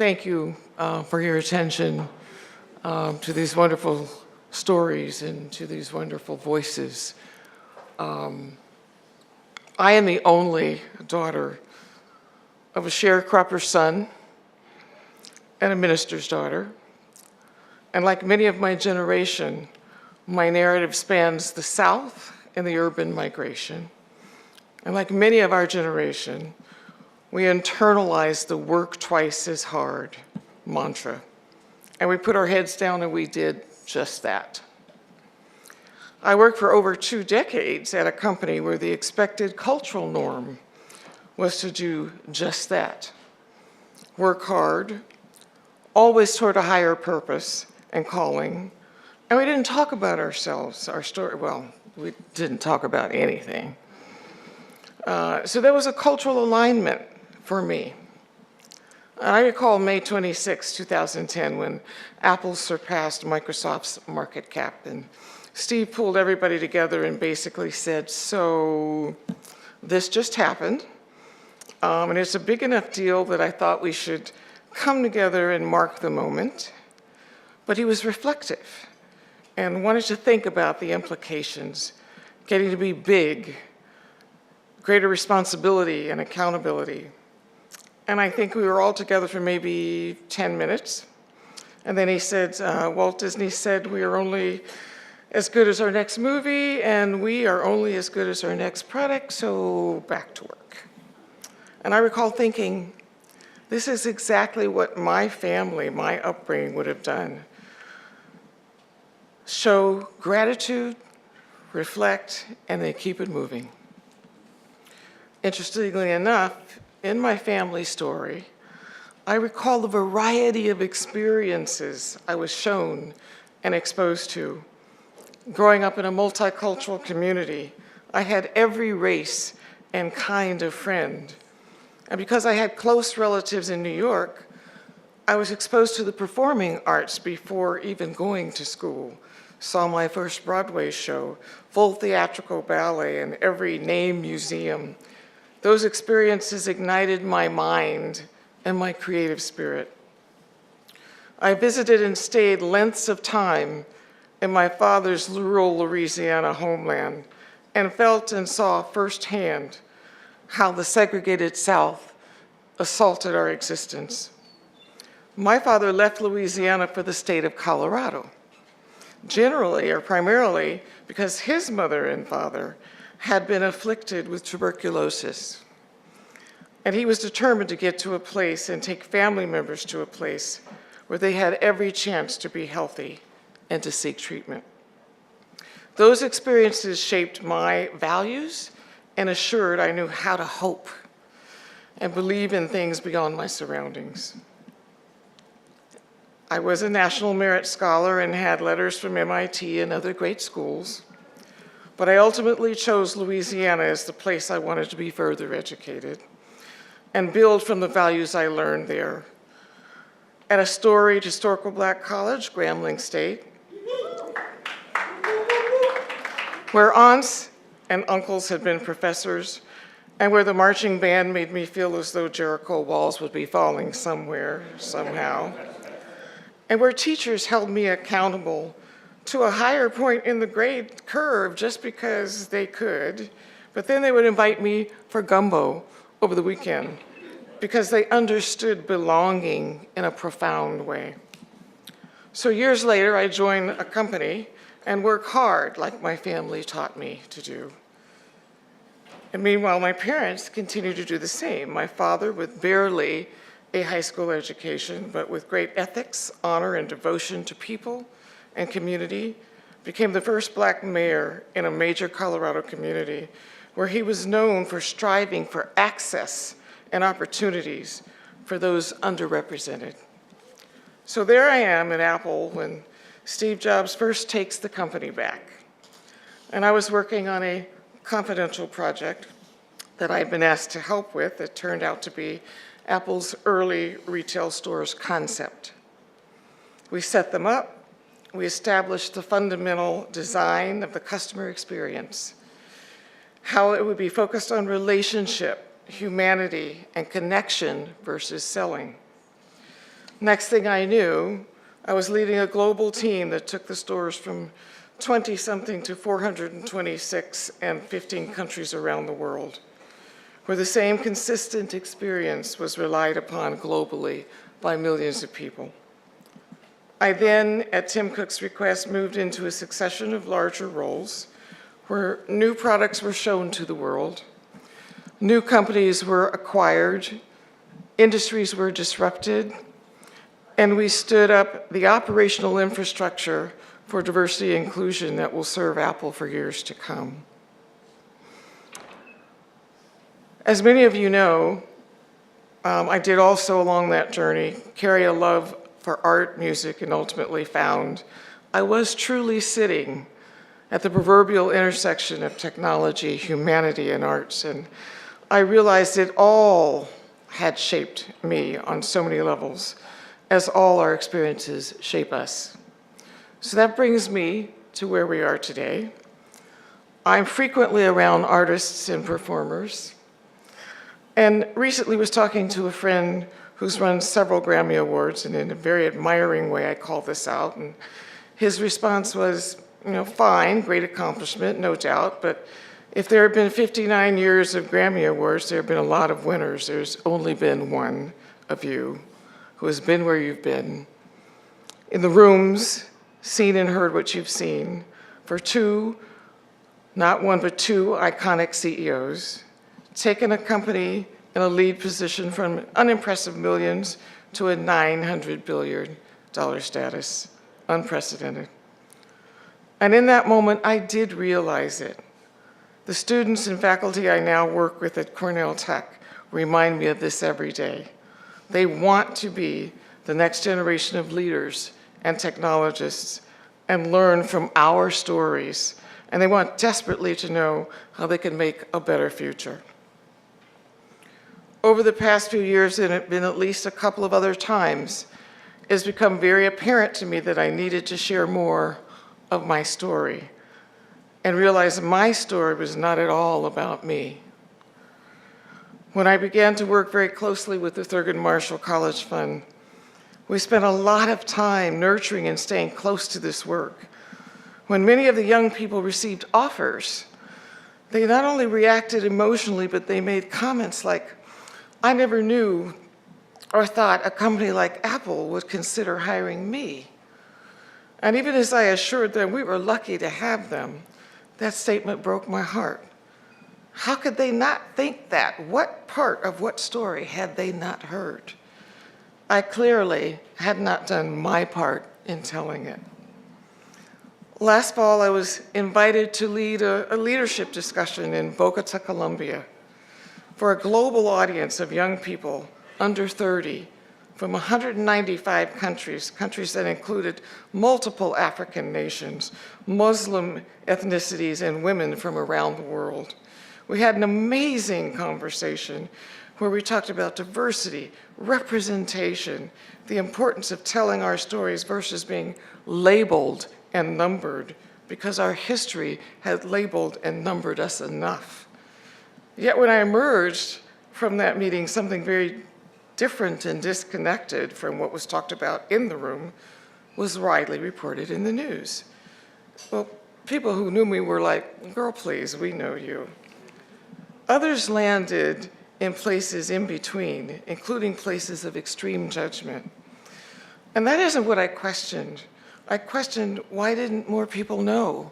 thank you for your attention to these wonderful stories and to these wonderful voices. I am the only daughter of a sharecropper's son and a minister's daughter. And like many of my generation, my narrative spans the South and the urban migration. And like many of our generation, we internalized the work twice as hard mantra. And we put our heads down and we did just that. I worked for over 2 decades at a company where the expected cultural norm was to do just that. Work hard, always toward a higher purpose and calling. And we didn't talk about ourselves, our story, well, we didn't talk about anything. So there was a cultural alignment for me. I recall May 26, 2010, when Apple surpassed Microsoft's market cap, and Steve pulled everybody together and basically said, so this just happened, and it's a big enough deal that I thought we should come together and mark the moment. But he was reflective and wanted to think about the implications, getting to be big, greater responsibility and accountability. And I think we were all together for maybe 10 minutes. And then he said, Walt Disney said, we are only as good as our next movie, and we are only as good as our next product, so back to work. And I recall thinking, this is exactly what my family, my upbringing would have done. Show gratitude, reflect, and then keep it moving. Interestingly enough, in my family story, I recall the variety of experiences I was shown and exposed to. Growing up in a multicultural community, I had every race and kind of friend. And because I had close relatives in New York, I was exposed to the performing arts before even going to school. Saw my first Broadway show, full theatrical ballet, and every named museum. Those experiences ignited my mind and my creative spirit. I visited and stayed lengths of time in my father's rural Louisiana homeland and felt and saw firsthand how the segregated South assaulted our existence. My father left Louisiana for the state of Colorado, generally or primarily because his mother and father had been afflicted with tuberculosis. And he was determined to get to a place and take family members to a place where they had every chance to be healthy and to seek treatment. Those experiences shaped my values and assured I knew how to hope and believe in things beyond my surroundings. I was a National Merit Scholar and had letters from MIT and other great schools. But I ultimately chose Louisiana as the place I wanted to be further educated and build from the values I learned there. At a storied historical Black college, Grambling State, where aunts and uncles had been professors and where the marching band made me feel as though Jericho walls would be falling somewhere, somehow, and where teachers held me accountable to a higher point in the grade curve just because they could, but then they would invite me for gumbo over the weekend because they understood belonging in a profound way. So years later, I joined a company and work hard like my family taught me to do. And meanwhile, my parents continued to do the same. My father, with barely a high school education, but with great ethics, honor, and devotion to people and community, became the first Black mayor in a major Colorado community where he was known for striving for access and opportunities for those underrepresented. So there I am at Apple when Steve Jobs first takes the company back. And I was working on a confidential project that I'd been asked to help with that turned out to be Apple's early retail stores concept. We set them up. We established the fundamental design of the customer experience, how it would be focused on relationship, humanity, and connection versus selling. Next thing I knew, I was leading a global team that took the stores from 20-something to 426 and 15 countries around the world, where the same consistent experience was relied upon globally by millions of people. I then, at Tim Cook's request, moved into a succession of larger roles where new products were shown to the world, new companies were acquired, industries were disrupted, and we stood up the operational infrastructure for diversity and inclusion that will serve Apple for years to come. As many of you know, I did also along that journey carry a love for art, music, and ultimately found I was truly sitting at the proverbial intersection of technology, humanity, and arts, and I realized it all had shaped me on so many levels, as all our experiences shape us. So that brings me to where we are today. I'm frequently around artists and performers, and recently was talking to a friend who's run several Grammy Awards, and in a very admiring way, I called this out, and his response was, fine, great accomplishment, no doubt, but if there have been 59 years of Grammy Awards, there have been a lot of winners. There's only been one of you who has been where you've been, in the rooms, seen and heard what you've seen, for two, not one, but two iconic CEOs, taken a company in a lead position from unimpressive millions to a $900 billion status, unprecedented. And in that moment, I did realize it. The students and faculty I now work with at Cornell Tech remind me of this every day. They want to be the next generation of leaders and technologists and learn from our stories, and they want desperately to know how they can make a better future. Over the past few years, and it has been at least a couple of other times, it has become very apparent to me that I needed to share more of my story and realize my story was not at all about me. When I began to work very closely with the Thurgood Marshall College Fund, we spent a lot of time nurturing and staying close to this work. When many of the young people received offers, they not only reacted emotionally, but they made comments like, I never knew or thought a company like Apple would consider hiring me. And even as I assured them we were lucky to have them, that statement broke my heart. How could they not think that? What part of what story had they not heard? I clearly had not done my part in telling it. Last fall, I was invited to lead a leadership discussion in Bogota, Colombia, for a global audience of young people under 30 from 195 countries that included multiple African nations, Muslim ethnicities, and women from around the world. We had an amazing conversation where we talked about diversity, representation, the importance of telling our stories versus being labeled and numbered, because our history had labeled and numbered us enough. Yet when I emerged from that meeting, something very different and disconnected from what was talked about in the room was widely reported in the news. Well, people who knew me were like, girl, please, we know you. Others landed in places in between, including places of extreme judgment. And that isn't what I questioned. I questioned, why didn't more people know?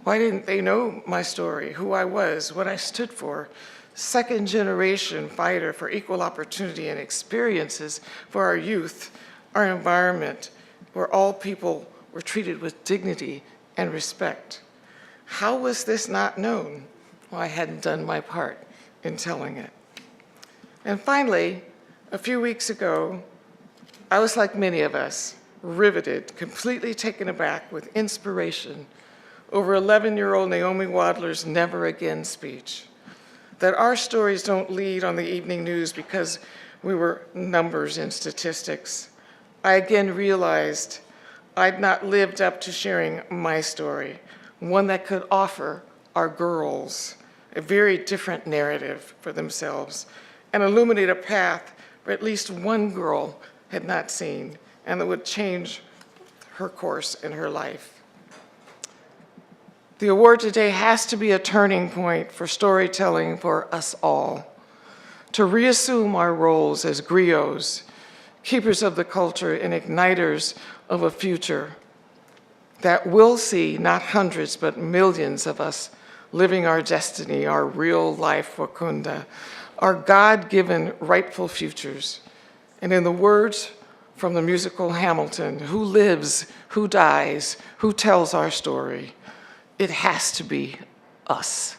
Why didn't they know my story, who I was, what I stood for? Second generation fighter for equal opportunity and experiences for our youth, our environment, where all people were treated with dignity and respect. How was this not known? Well, I hadn't done my part in telling it. And finally, a few weeks ago, I was like many of us, riveted, completely taken aback with inspiration over 11-year-old Naomi Wadler's Never Again speech, that our stories don't lead on the evening news because we were numbers and statistics. I again realized I'd not lived up to sharing my story, one that could offer our girls a very different narrative for themselves and illuminate a path for at least one girl had not seen, and that would change her course in her life. The award today has to be a turning point for storytelling for us all, to reassume our roles as griots, keepers of the culture and igniters of a future that will see not hundreds but millions of us living our destiny, our real life Wakanda, our God-given rightful futures. And in the words from the musical Hamilton, who lives, who dies, who tells our story? It has to be us.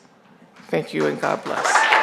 Thank you and God bless.